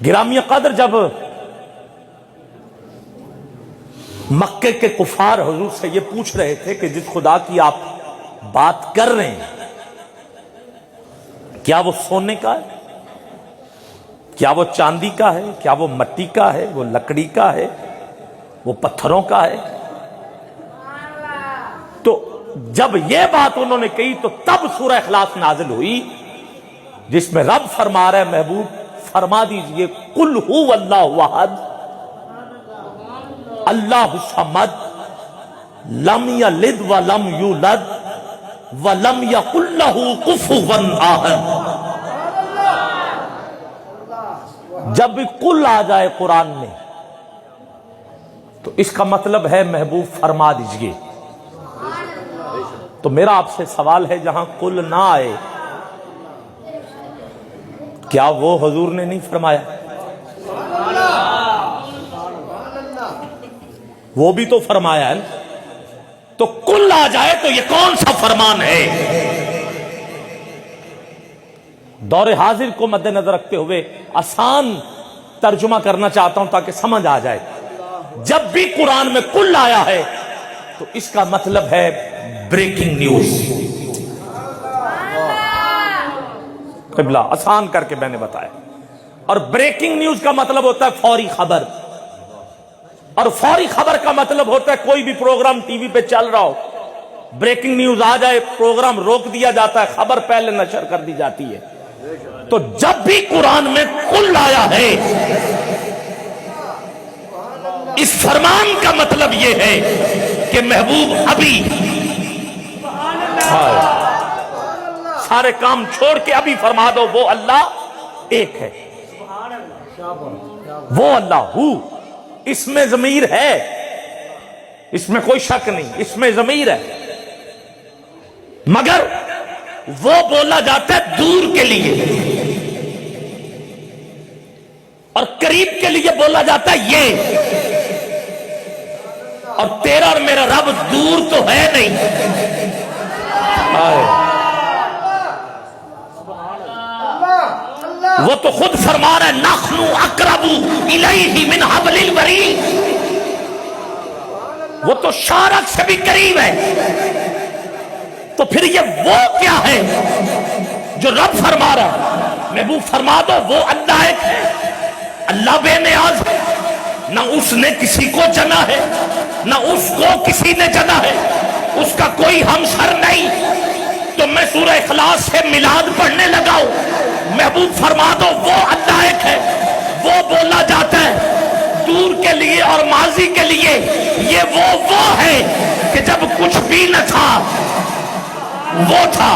گرامی قدر، جب مکے کے کفار حضور سے یہ پوچھ رہے تھے کہ جس خدا کی آپ بات کر رہے ہیں کیا وہ سونے کا ہے، کیا وہ چاندی کا ہے، کیا وہ مٹی کا ہے، وہ لکڑی کا ہے، وہ پتھروں کا ہے؟ تو جب یہ بات انہوں نے کہی تو تب سورہ اخلاص نازل ہوئی جس میں رب فرما رہا ہے محبوب فرما دیجئے قل هو اللہ احد اللہ الصمد لم یلد ولم یولد ولم یکن لہ کفوا احد۔ جب بھی قل آ جائے قرآن میں تو اس کا مطلب ہے محبوب فرما دیجئے۔ تو میرا آپ سے سوال ہے جہاں قل نہ آئے کیا وہ حضور نے نہیں فرمایا؟ وہ بھی تو فرمایا ہے نا۔ تو قل آ جائے تو یہ کون سا فرمان ہے؟ دور حاضر کو مد نظر رکھتے ہوئے آسان ترجمہ کرنا چاہتا ہوں تاکہ سمجھ آ جائے۔ جب بھی قرآن میں قل آیا ہے تو اس کا مطلب ہے بریکنگ نیوز۔ قبلہ آسان کر کے میں نے بتایا۔ اور بریکنگ نیوز کا مطلب ہوتا ہے فوری خبر، اور فوری خبر کا مطلب ہوتا ہے کوئی بھی پروگرام ٹی وی پہ چل رہا ہو، بریکنگ نیوز آ جائے پروگرام روک دیا جاتا ہے، خبر پہلے نشر کر دی جاتی ہے۔ تو جب بھی قرآن میں قل آیا ہے اس فرمان کا مطلب یہ ہے کہ محبوب ابھی سارے کام چھوڑ کے ابھی فرما دو وہ اللہ ایک ہے، وہ اللہ ہو۔ اس میں ضمیر ہے، اس میں کوئی شک نہیں، اس میں ضمیر ہے، مگر وہ بولا جاتا ہے دور کے لیے، اور قریب کے لیے بولا جاتا ہے یہ۔ اور تیرا اور میرا رب دور تو ہے نہیں۔ وہ تو خود فرما رہا ہے نحن اقرب الیہ من حبل الورید، وہ تو شارک سے بھی قریب ہے۔ تو پھر یہ وہ کیا ہے جو رب فرما رہا ہے؟ محبوب فرما دو وہ اللہ ایک ہے، اللہ بے نیاز ہے، نہ اس نے کسی کو جنا ہے نہ اس کو کسی نے جنا ہے، اس کا کوئی ہمسر نہیں۔ تو میں سورہ اخلاص سے میلاد پڑھنے لگا ہوں، محبوب فرما دو وہ اللہ ایک ہے۔ وہ بولا جاتا ہے دور کے لیے اور ماضی کے لیے، یہ وہ ہے کہ جب کچھ بھی نہ تھا وہ تھا۔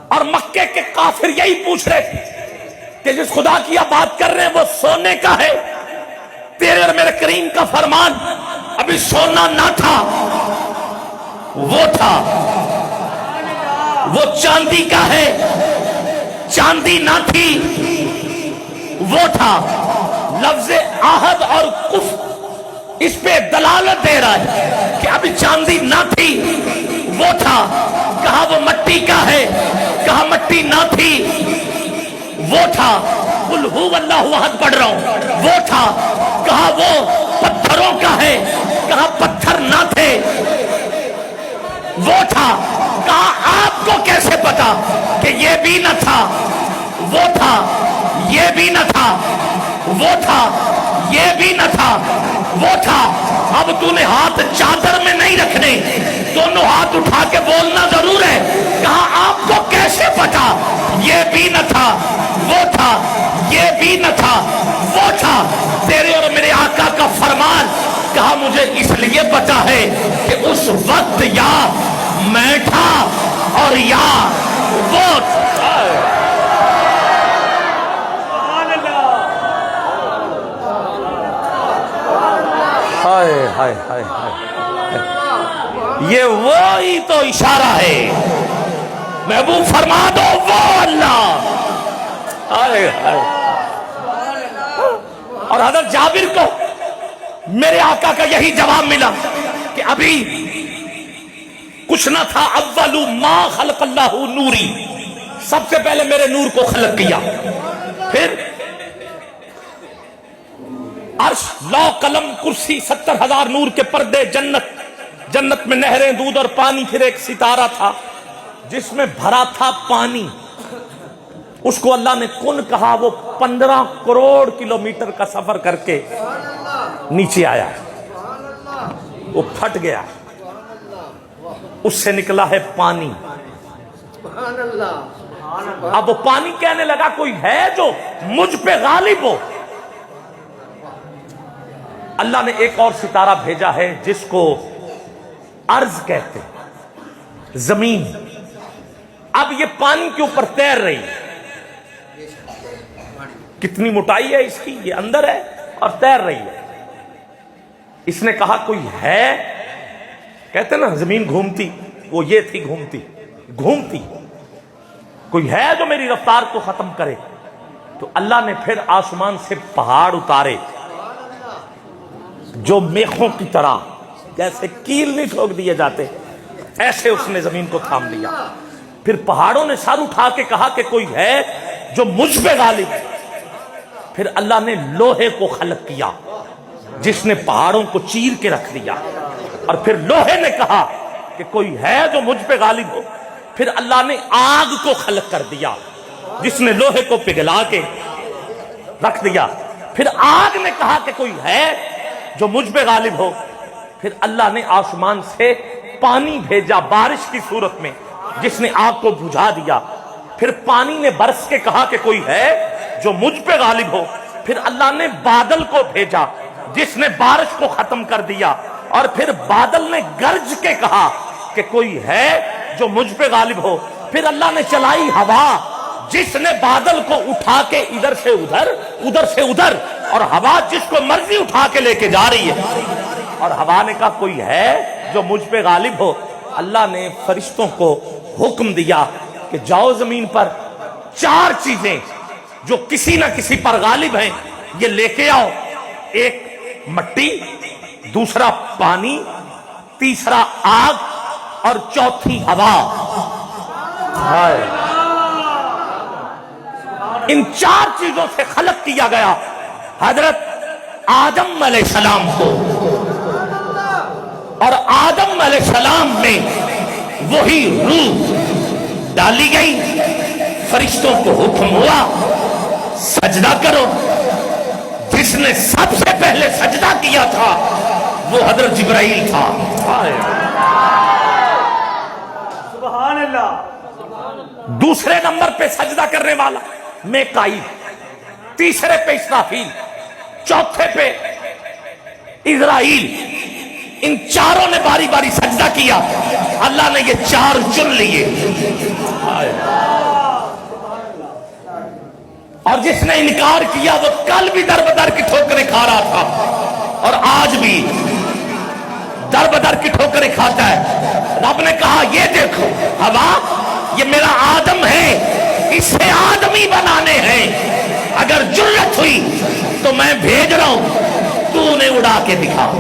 اور مکے کے کافر یہی پوچھ رہے تھے کہ جس خدا کی آپ بات کر رہے ہیں وہ سونے کا ہے، تیرے اور میرے کریم کا فرمان ابھی سونا نہ تھا وہ تھا، وہ چاندی کا ہے چاندی نہ تھی وہ تھا۔ لفظ عہد اور کفر اس پہ دلالت دے رہا ہے کہ ابھی چاندی نہ تھی وہ تھا۔ کہا وہ مٹی کا ہے، کہا مٹی نہ تھی وہ تھا۔ قل هو اللہ احد پڑھ رہا ہوں وہ تھا۔ کہا وہ پتھروں کا ہے، کہا پتھر نہ تھے وہ تھا۔ کہا آپ کو کیسے پتا کہ یہ بھی نہ تھا وہ تھا، یہ بھی نہ تھا وہ تھا، یہ بھی نہ تھا وہ تھا۔ اب تو نے ہاتھ چادر میں نہیں رکھنے، دونوں ہاتھ اٹھا کے بولنا ضرور ہے۔ کہا آپ کو کیسے پتا یہ بھی نہ تھا وہ تھا، یہ بھی نہ تھا وہ تھا۔ تیرے اور میرے آقا کا فرمان، کہا مجھے اس لیے پتا ہے کہ اس وقت یا میں تھا اور یا وہ تھا۔ ہائے ہائے ہائے ہائے، یہ وہی تو اشارہ ہے۔ محبوب فرما دو وہ اللہ۔ ہائے ہائے۔ اور حضرت جابر کو میرے آقا کا یہی جواب ملا کہ ابھی کچھ نہ تھا، اول ما خلق اللہ نوری، سب سے پہلے میرے نور کو خلق کیا، پھر عرش، لوح، قلم، کرسی، 70,000 نور کے پردے، جنت میں نہریں، دودھ اور پانی، پھر ایک ستارہ تھا جس میں بھرا تھا پانی، اس کو اللہ نے کن کہا، وہ 15 کروڑ کلومیٹر کا سفر کر کے نیچے آیا، وہ پھٹ گیا، اس سے نکلا ہے پانی۔ اب وہ پانی کہنے لگا کوئی ہے جو مجھ پہ غالب ہو۔ اللہ نے ایک اور ستارہ بھیجا ہے جس کو ارض کہتے ہیں، زمین۔ اب یہ پانی کے اوپر تیر رہی ہے، کتنی موٹائی ہے اس کی، یہ اندر ہے اور تیر رہی ہے۔ اس نے کہا کوئی ہے، کہتے نا زمین گھومتی، وہ یہ تھی گھومتی، کوئی ہے جو میری رفتار کو ختم کرے۔ تو اللہ نے پھر آسمان سے پہاڑ اتارے جو میخوں کی طرح، جیسے کیل نہیں ٹھوک دیے جاتے، ایسے اس نے زمین کو تھام لیا۔ پھر پہاڑوں نے سر اٹھا کے کہا کہ کوئی ہے جو مجھ پہ غالب ہے۔ پھر اللہ نے لوہے کو خلق کیا جس نے پہاڑوں کو چیر کے رکھ دیا، اور پھر لوہے نے کہا کہ کوئی ہے جو مجھ پہ غالب ہو۔ پھر اللہ نے آگ کو خلق کر دیا جس نے لوہے کو پگھلا کے رکھ دیا۔ پھر آگ نے کہا کہ کوئی ہے جو مجھ پہ غالب ہو۔ پھر اللہ نے آسمان سے پانی بھیجا بارش کی صورت میں جس نے آگ کو بجھا دیا۔ پھر پانی نے برس کے کہا کہ کوئی ہے جو مجھ پہ غالب ہو۔ پھر اللہ نے بادل کو بھیجا جس نے بارش کو ختم کر دیا، اور پھر بادل نے گرج کے کہا کہ کوئی ہے جو مجھ پہ غالب ہو۔ پھر اللہ نے چلائی ہوا جس نے بادل کو اٹھا کے ادھر سے ادھر، اور ہوا جس کو مرضی اٹھا کے لے کے جا رہی ہے، اور ہوا نے کہا کوئی ہے جو مجھ پہ غالب ہو۔ اللہ نے فرشتوں کو حکم دیا کہ جاؤ زمین پر 4 چیزیں جو کسی نہ کسی پر غالب ہیں یہ لے کے آؤ، ایک مٹی، دوسرا پانی، تیسرا آگ، اور چوتھی ہوا۔ ان 4 چیزوں سے خلق کیا گیا حضرت آدم علیہ السلام کو، اور آدم علیہ السلام میں وہی روح ڈالی گئی۔ فرشتوں کو حکم ہوا سجدہ کرو۔ جس نے سب سے پہلے سجدہ کیا تھا وہ حضرت جبرائیل تھا۔ سبحان اللہ۔ دوسرے نمبر پہ سجدہ کرنے والا میکائیل، تیسرے پہ اسرافیل، چوتھے پہ اسرائیل۔ ان چاروں نے باری باری سجدہ کیا، اللہ نے یہ 4 چن لیے۔ اور جس نے انکار کیا وہ کل بھی در بدر کی ٹھوکریں کھا رہا تھا، اور آج بھی در بدر کی ٹھوکریں کھاتا ہے۔ رب نے کہا یہ دیکھو ہوا، یہ میرا آدم ہے، اسے آدمی بنانے ہیں، اگر جرت ہوئی تو میں بھیج رہا ہوں، تو انہیں اڑا کے دکھا۔